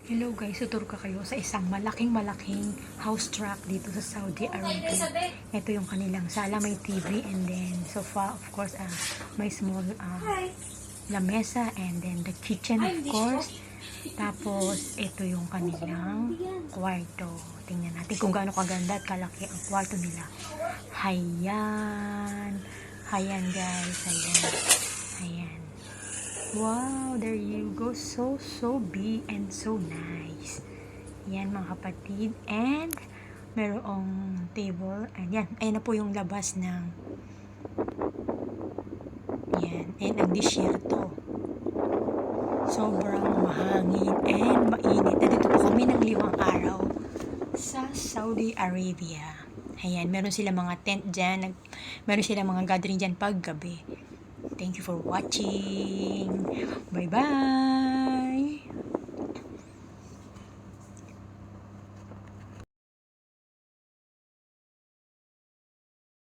Hello guys, tutur ka kayo sa isang malaking house truck dito sa Saudi Arabia. Ito yung kanilang sala, may TV, and then sofa, of course, may small lamesa, and then the kitchen, of course. Tapos ito yung kanilang kwarto. Tingnan natin kung gaano kaganda at kalaki ang kwarto nila. Hayan guys, ayan. Wow, there you go. So big and so nice. Yan mga kapatid. And merong table. Ayan. Ayan na po yung labas ng yan. And ang disyerto. Sobrang mahangin and mainit. Nandito po kami ng 5 araw sa Saudi Arabia. Ayan. Meron sila mga tent dyan. Meron sila mga gathering dyan pag gabi. Thank you for watching. Bye-bye.